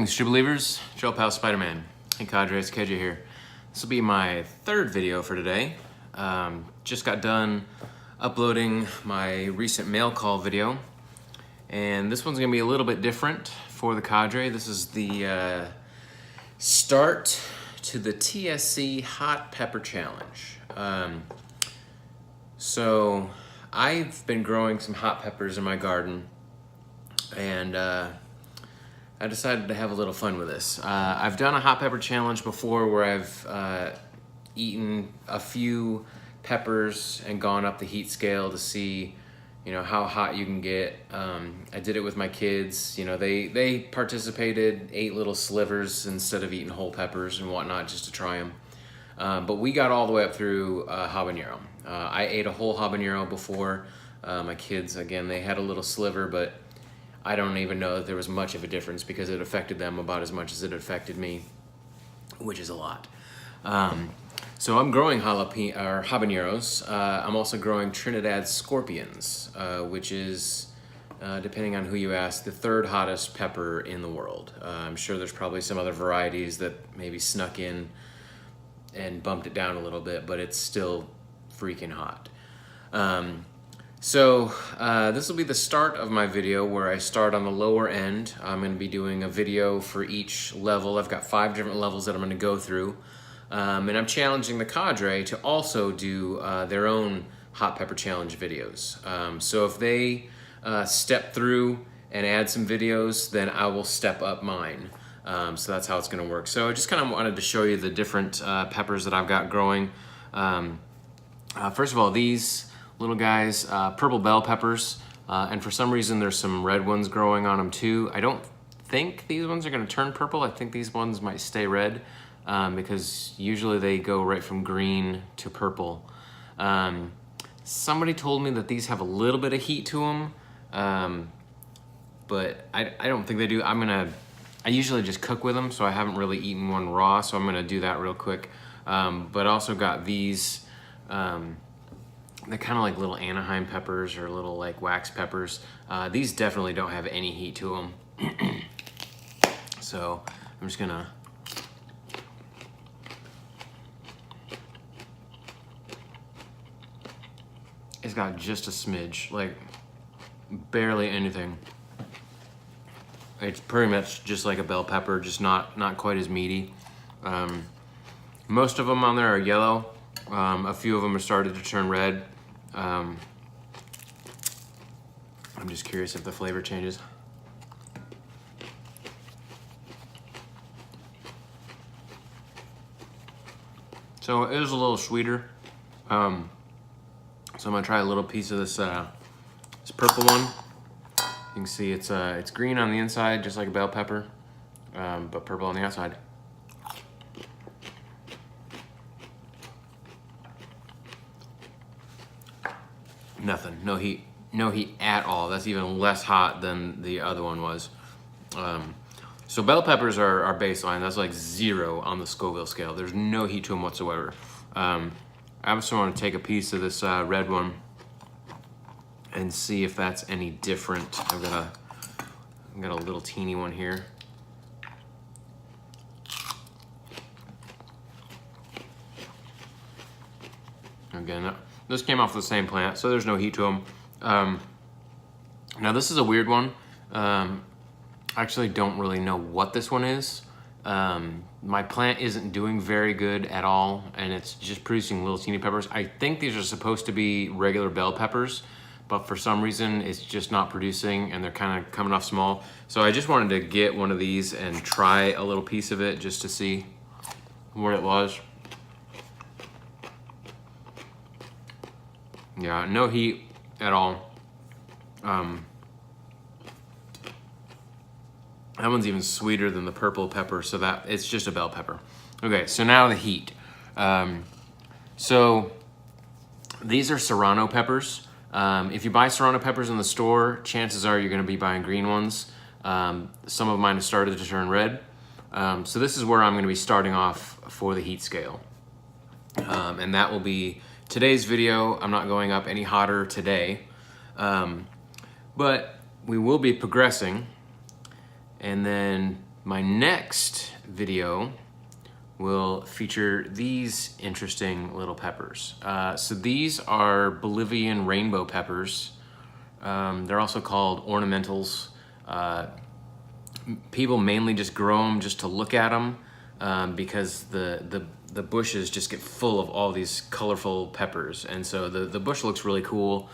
Greetings, true believers. Joe Pal Spider-Man. Hey Cadre, it's KJ here. This will be my third video for today. Just got done uploading my recent mail call video, and this one's gonna be a little bit different for the Cadre. This is the start to the TSC Hot Pepper Challenge. So I've been growing some hot peppers in my garden, and I decided to have a little fun with this. I've done a hot pepper challenge before where I've eaten a few peppers and gone up the heat scale to see, how hot you can get. I did it with my kids. They participated, ate little slivers instead of eating whole peppers and whatnot just to try them. But we got all the way up through habanero. I ate a whole habanero before. My kids, again, they had a little sliver, but I don't even know that there was much of a difference because it affected them about as much as it affected me, which is a lot. So I'm growing habaneros. I'm also growing Trinidad Scorpions, which is, depending on who you ask, the third hottest pepper in the world. I'm sure there's probably some other varieties that maybe snuck in and bumped it down a little bit, but it's still freaking hot. So this will be the start of my video where I start on the lower end. I'm going to be doing a video for each level. I've got 5 different levels that I'm going to go through. And I'm challenging the Cadre to also do their own hot pepper challenge videos. So if they step through and add some videos, then I will step up mine. So that's how it's going to work. So I just kind of wanted to show you the different peppers that I've got growing. First of all, these little guys, purple bell peppers, and for some reason there's some red ones growing on them too. I don't think these ones are going to turn purple. I think these ones might stay red because usually they go right from green to purple. Somebody told me that these have a little bit of heat to them, but I don't think they do. I usually just cook with them, so I haven't really eaten one raw, so I'm going to do that real quick. But I also got these. They're kind of like little Anaheim peppers or little like wax peppers. These definitely don't have any heat to them. So I'm just gonna it's got just a smidge, like barely anything. It's pretty much just like a bell pepper, just not quite as meaty. Most of them on there are yellow. A few of them have started to turn red. I'm just curious if the flavor changes. So it is a little sweeter. So I'm gonna try a little piece of this purple one. You can see it's green on the inside, just like a bell pepper, but purple on the outside. Nothing, no heat at all. That's even less hot than the other one was. So bell peppers are baseline. That's like 0 on the Scoville scale. There's no heat to them whatsoever. I also want to take a piece of this red one and see if that's any different. I've got a little teeny one here. Again, this came off the same plant, so there's no heat to them. Now this is a weird one. I actually don't really know what this one is. My plant isn't doing very good at all, and it's just producing little teeny peppers. I think these are supposed to be regular bell peppers, but for some reason it's just not producing, and they're kind of coming off small. So I just wanted to get one of these and try a little piece of it just to see what it was. Yeah, no heat at all. That one's even sweeter than the purple pepper, so that it's just a bell pepper. Okay, so now the heat. So these are Serrano peppers. If you buy Serrano peppers in the store, chances are you're gonna be buying green ones. Some of mine have started to turn red. So this is where I'm gonna be starting off for the heat scale. And that will be today's video. I'm not going up any hotter today, but we will be progressing. And then My next video will feature these interesting little peppers. So these are Bolivian rainbow peppers. They're also called ornamentals. People mainly just grow them just to look at them because the bushes just get full of all these colorful peppers, and so the bush looks really cool.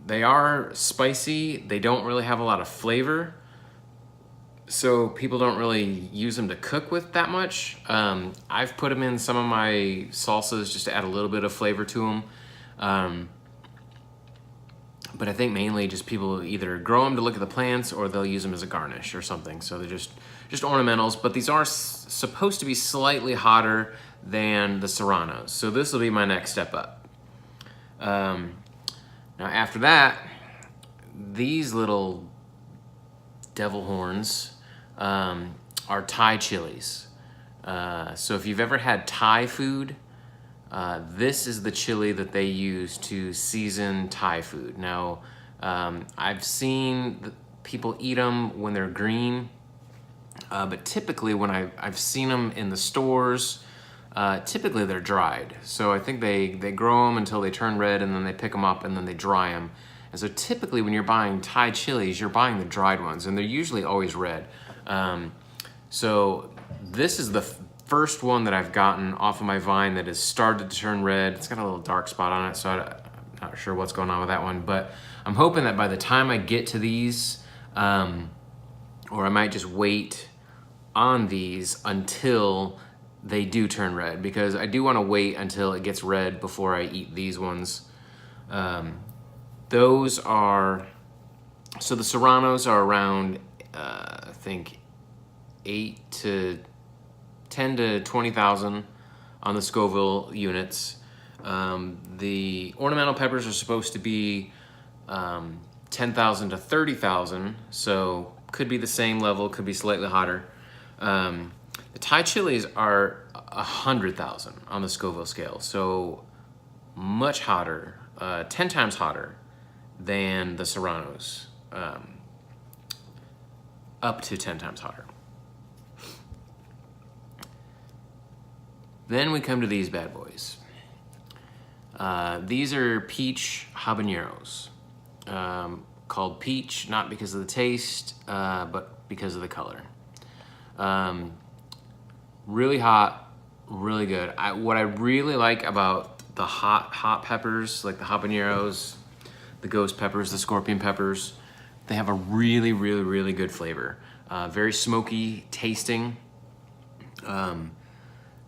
They are spicy. They don't really have a lot of flavor, so people don't really use them to cook with that much. I've put them in some of my salsas just to add a little bit of flavor to them. But I think mainly just people either grow them to look at the plants or they'll use them as a garnish or something. So they're just ornamentals, but these are supposed to be slightly hotter than the Serranos. So this will be my next step up. Now after that, these little devil horns are Thai chilies. So if you've ever had Thai food, this is the chili that they use to season Thai food. Now, I've seen people eat them when they're green, but typically when I've seen them in the stores, typically they're dried. So I think they grow them until they turn red, and then they pick them up and then they dry them. And so typically when you're buying Thai chilies, you're buying the dried ones, and they're usually always red. So this is the first one that I've gotten off of my vine that has started to turn red. It's got a little dark spot on it, so I'm not sure what's going on with that one, but I'm hoping that by the time I get to these, or I might just wait on these until they do turn red, because I do want to wait until it gets red before I eat these ones. Those are, so the Serranos are around, I think 10 to 20,000 on the Scoville units. The ornamental peppers are supposed to be 10,000 to 30,000, so could be the same level, could be slightly hotter. The Thai chilies are 100,000 on the Scoville scale, so much hotter, 10 times hotter than the Serranos, up to 10 times hotter. Then we come to these bad boys. These are peach habaneros, called peach not because of the taste, but because of the color. Really hot, really good. What I really like about the hot peppers, like the habaneros, the ghost peppers, the scorpion peppers, they have a really, really, really good flavor. Very smoky tasting.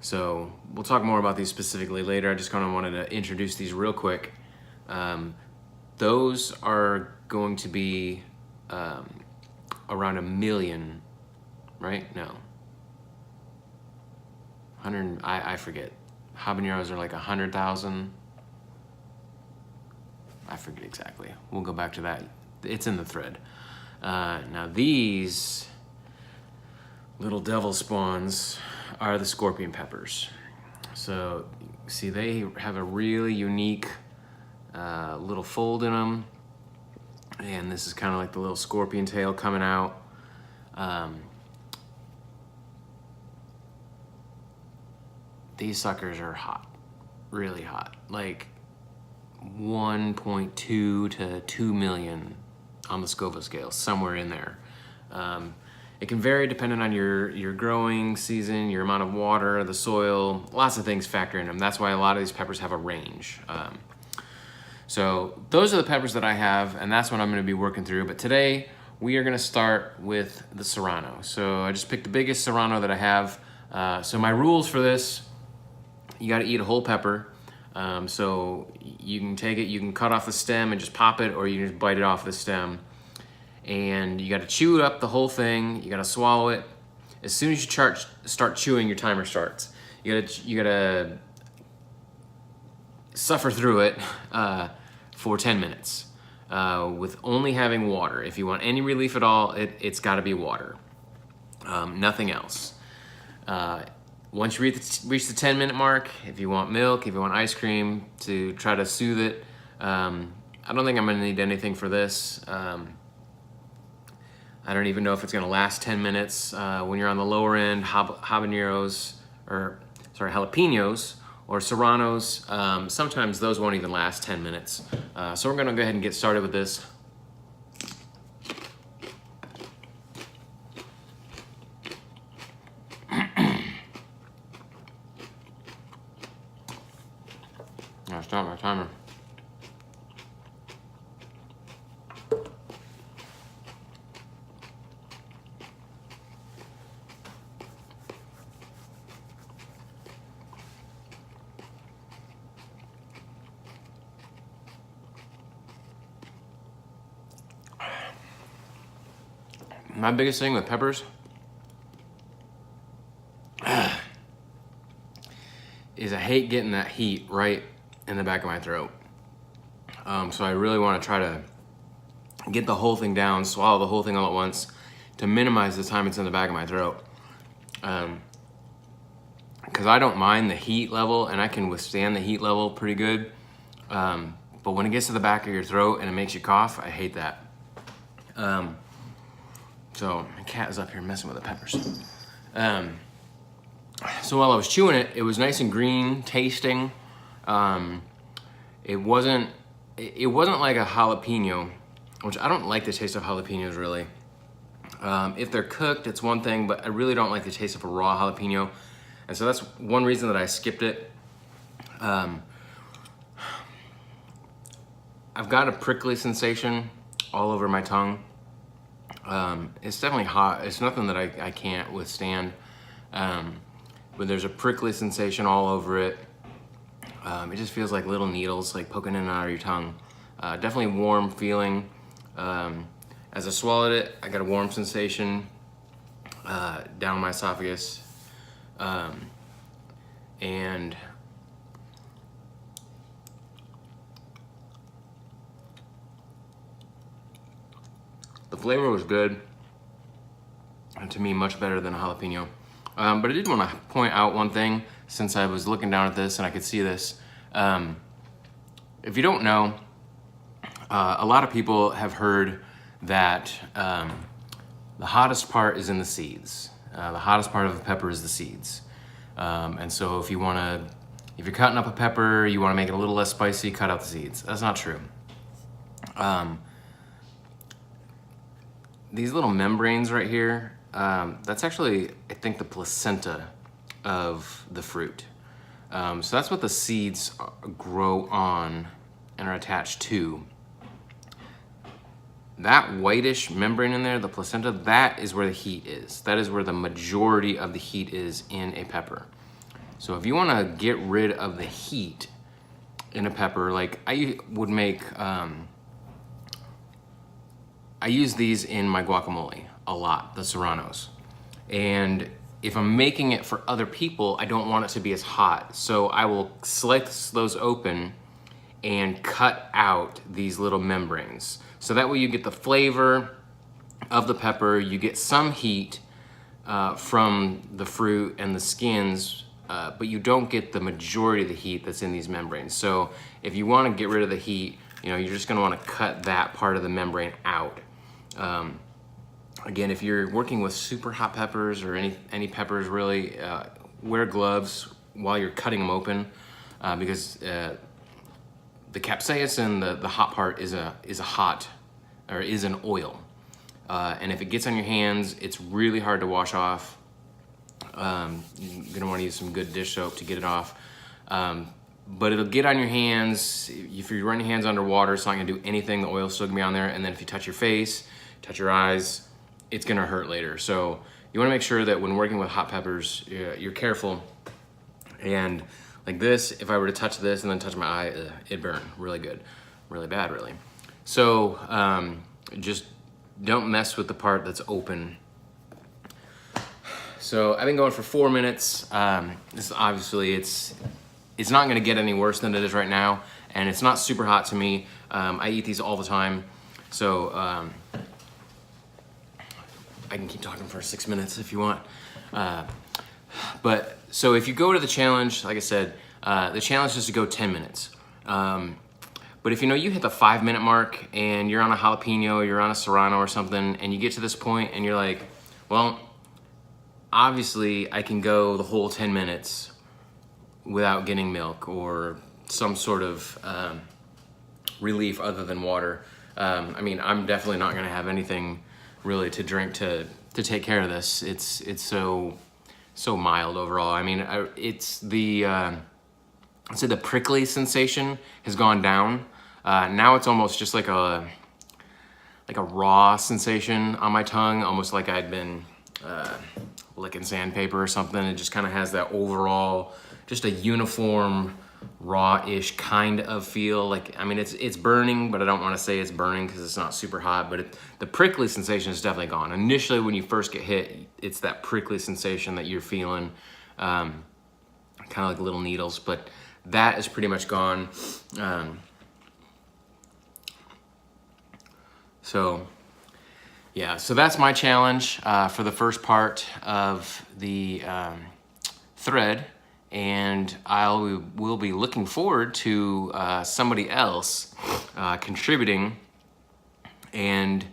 So we'll talk more about these specifically later. I just kind of wanted to introduce these real quick. Those are going to be around $1 million, right? No. 100, I forget. Habaneros are like 100,000. I forget exactly. We'll go back to that. It's in the thread. Now these little devil spawns are the scorpion peppers. So see, they have a really unique little fold in them, and this is kind of like the little scorpion tail coming out. These suckers are hot, really hot, like 1.2 to 2 million on the Scoville scale, somewhere in there. It can vary depending on your growing season, your amount of water, the soil, lots of things factor in them. That's why a lot of these peppers have a range. So those are the peppers that I have, and that's what I'm gonna be working through. But today, we are gonna start with the Serrano. So I just picked the biggest Serrano that I have. So my rules for this, you gotta eat a whole pepper. So you can take it, you can cut off the stem and just pop it, or you can just bite it off the stem. And you gotta chew up the whole thing, you gotta swallow it. As soon as you start chewing, your timer starts. You gotta suffer through it for 10 minutes with only having water. If you want any relief at all, it's gotta be water, nothing else. Once you reach the 10-minute mark, if you want milk, if you want ice cream to try to soothe it, I don't think I'm gonna need anything for this. I don't even know if it's gonna last 10 minutes. When you're on the lower end, jalapenos or serranos, sometimes those won't even last 10 minutes. So we're gonna go ahead and get started with this. I'll start my timer. My biggest thing with peppers is I hate getting that heat right in the back of my throat. So I really want to try to get the whole thing down, swallow the whole thing all at once to minimize the time it's in the back of my throat. Because I don't mind the heat level and I can withstand the heat level pretty good. But when it gets to the back of your throat and it makes you cough, I hate that. So my cat is up here messing with the peppers. So while I was chewing it, it was nice and green tasting. It wasn't like a jalapeno, which I don't like the taste of jalapenos really. If they're cooked, it's one thing, but I really don't like the taste of a raw jalapeno. And so that's one reason that I skipped it. I've got a prickly sensation all over my tongue. It's definitely hot. It's nothing that I can't withstand. But there's a prickly sensation all over it. It just feels like little needles like poking in and out of your tongue. Definitely warm feeling. As I swallowed it, I got a warm sensation down my esophagus. And the flavor was good, and to me, much better than a jalapeno. But I did want to point out one thing, since I was looking down at this and I could see this. If you don't know, a lot of people have heard that the hottest part is in the seeds. The hottest part of a pepper is the seeds. And so if you're cutting up a pepper, you want to make it a little less spicy, cut out the seeds. That's not true. These little membranes right here, that's actually, I think, the placenta of the fruit. So that's what the seeds grow on and are attached to. That whitish membrane in there, the placenta, that is where the heat is. That is where the majority of the heat is in a pepper. So if you want to get rid of the heat in a pepper, like I would make, I use these in my guacamole a lot, the Serranos. And if I'm making it for other people, I don't want it to be as hot. So I will slice those open and cut out these little membranes. So that way you get the flavor of the pepper, you get some heat from the fruit and the skins, but you don't get the majority of the heat that's in these membranes. So if you want to get rid of the heat, you're just going to want to cut that part of the membrane out. Again, if you're working with super hot peppers or any peppers really, wear gloves while you're cutting them open, because the capsaicin, the hot part, is an oil, and if it gets on your hands, it's really hard to wash off. You're gonna want to use some good dish soap to get it off, but it'll get on your hands. If you run your hands underwater, it's not gonna do anything. The oil's still gonna be on there, and then if you touch your face, touch your eyes, it's gonna hurt later. So you wanna make sure that when working with hot peppers, you're careful. And like this, if I were to touch this and then touch my eye, it'd burn really good, really bad, really. So just don't mess with the part that's open. So I've been going for 4 minutes. This obviously, it's not gonna get any worse than it is right now, and it's not super hot to me. I eat these all the time, so I can keep talking for 6 minutes if you want. But so if you go to the challenge, like I said, the challenge is to go 10 minutes. But if you know you hit the 5-minute mark and you're on a jalapeno, you're on a Serrano or something, and you get to this point and you're like, well, obviously I can go the whole 10 minutes without getting milk or some sort of relief other than water. I mean, I'm definitely not gonna have anything really to drink to take care of this. It's so mild overall. I mean, it's the I'd say the prickly sensation has gone down. Now it's almost just like a raw sensation on my tongue, almost like I'd been licking sandpaper or something. It just kind of has that overall, just a uniform, raw-ish kind of feel. Like, I mean, it's burning, but I don't want to say it's burning because it's not super hot, but the prickly sensation is definitely gone. Initially, when you first get hit, it's that prickly sensation that you're feeling, kind of like little needles, but that is pretty much gone. So yeah, so that's my challenge for the first part of the thread, and will be looking forward to somebody else contributing. And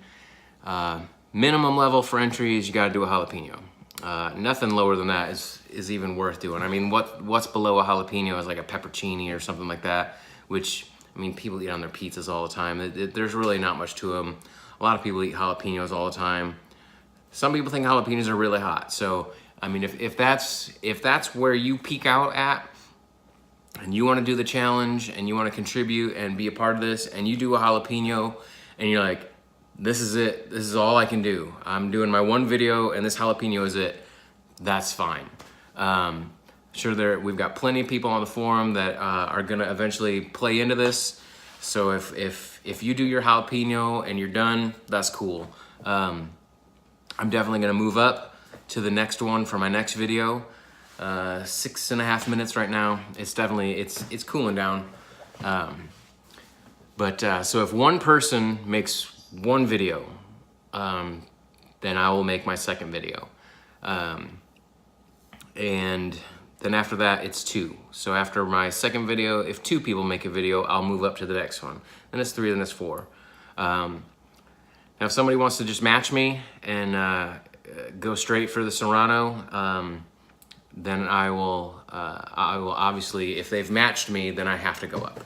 minimum level for entry is you got to do a jalapeno. Nothing lower than that is even worth doing. I mean, what's below a jalapeno is like a peppercini or something like that, which, I mean, people eat on their pizzas all the time. There's really not much to them. A lot of people eat jalapenos all the time. Some people think jalapenos are really hot. So, I mean, if that's where you peak out at, and you want to do the challenge, and you want to contribute and be a part of this, and you do a jalapeno, and you're like, this is it, this is all I can do. I'm doing my one video, and this jalapeno is it. That's fine. Sure, we've got plenty of people on the forum that are gonna eventually play into this. So if you do your jalapeno and you're done, that's cool. I'm definitely gonna move up to the next one for my next video. 6.5 minutes right now. It's definitely, it's cooling down. So if one person makes one video, then I will make my second video. And then after that, it's 2. So after my second video, if 2 people make a video, I'll move up to the next one. Then it's 3, then it's 4. Now if somebody wants to just match me and go straight for the Serrano, then I will obviously, if they've matched me, then I have to go up.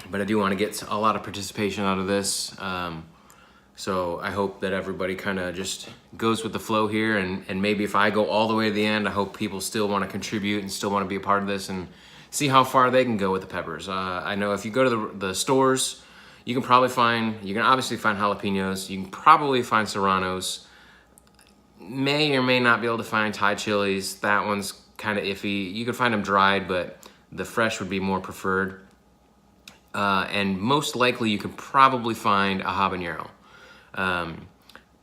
But I do want to get a lot of participation out of this. So I hope that everybody kind of just goes with the flow here, and maybe if I go all the way to the end, I hope people still want to contribute and still want to be a part of this and see how far they can go with the peppers. I know if you go to the stores, you can obviously find jalapenos, you can probably find Serranos, may or may not be able to find Thai chilies. That one's kind of iffy. You can find them dried, but the fresh would be more preferred. And most likely you could probably find a habanero.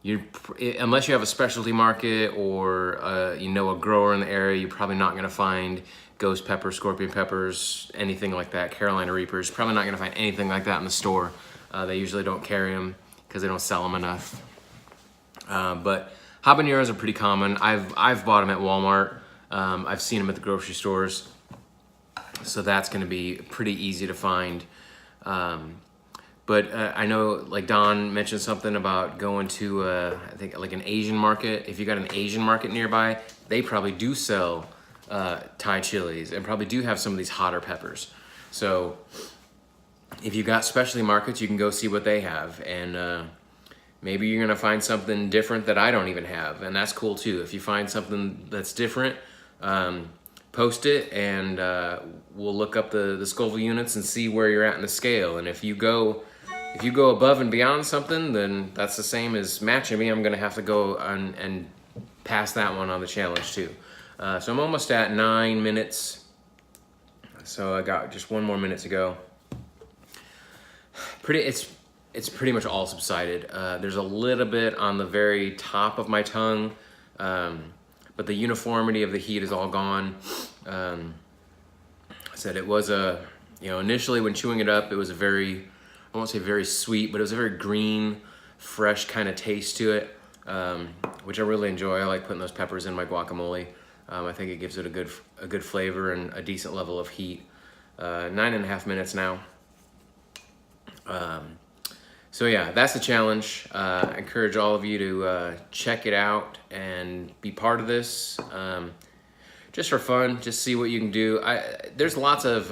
Unless you have a specialty market or a grower in the area, you're probably not going to find ghost peppers, scorpion peppers, anything like that. Carolina Reapers, probably not going to find anything like that in the store. They usually don't carry them because they don't sell them enough. But habaneros are pretty common. I've bought them at Walmart. I've seen them at the grocery stores. So that's going to be pretty easy to find. But I know, like Don mentioned something about going to, I think, like an Asian market. If you got an Asian market nearby, they probably do sell Thai chilies and probably do have some of these hotter peppers. So if you got specialty markets, you can go see what they have. And maybe you're going to find something different that I don't even have. And that's cool, too. If you find something that's different, post it, and we'll look up the Scoville units and see where you're at in the scale. And if you go above and beyond something, then that's the same as matching me. I'm gonna have to go and pass that one on the challenge too. So I'm almost at 9 minutes. So I got just 1 more minute to go. It's pretty much all subsided. There's a little bit on the very top of my tongue, but the uniformity of the heat is all gone. I said it was initially when chewing it up, it was I won't say very sweet, but it was a very green, fresh kind of taste to it, which I really enjoy. I like putting those peppers in my guacamole. I think it gives it a good flavor and a decent level of heat. 9.5 minutes now. So yeah, that's the challenge. I encourage all of you to check it out and be part of this. Just for fun, just see what you can do. There's lots of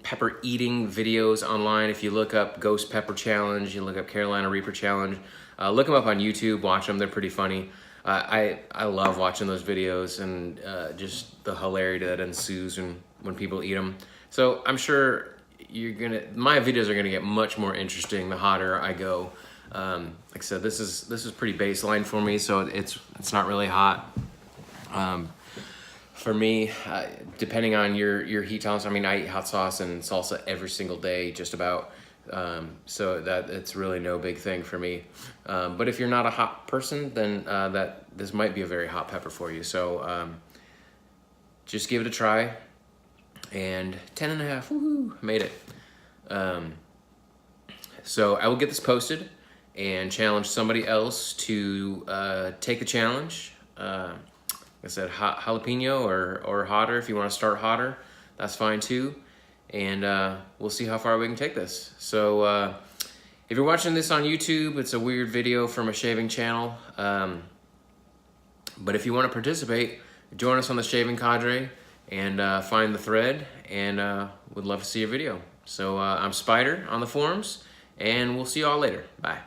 pepper eating videos online. If you look up Ghost Pepper Challenge, you look up Carolina Reaper Challenge, look them up on YouTube, watch them, they're pretty funny. I love watching those videos and just the hilarity that ensues when people eat them. So I'm sure my videos are gonna get much more interesting the hotter I go. Like I said, this is pretty baseline for me, so it's not really hot. For me, depending on your heat tolerance, I mean, I eat hot sauce and salsa every single day, just about. So that it's really no big thing for me. But if you're not a hot person, then this might be a very hot pepper for you. So just give it a try. And 10.5, woohoo, made it. So I will get this posted and challenge somebody else to take the challenge. Like I said, hot jalapeno or hotter. If you want to start hotter, that's fine too. And we'll see how far we can take this. So if you're watching this on YouTube, it's a weird video from a shaving channel. But if you want to participate, join us on the Shaving Cadre and find the thread, and would love to see your video. So I'm Spider on the forums, and we'll see you all later. Bye.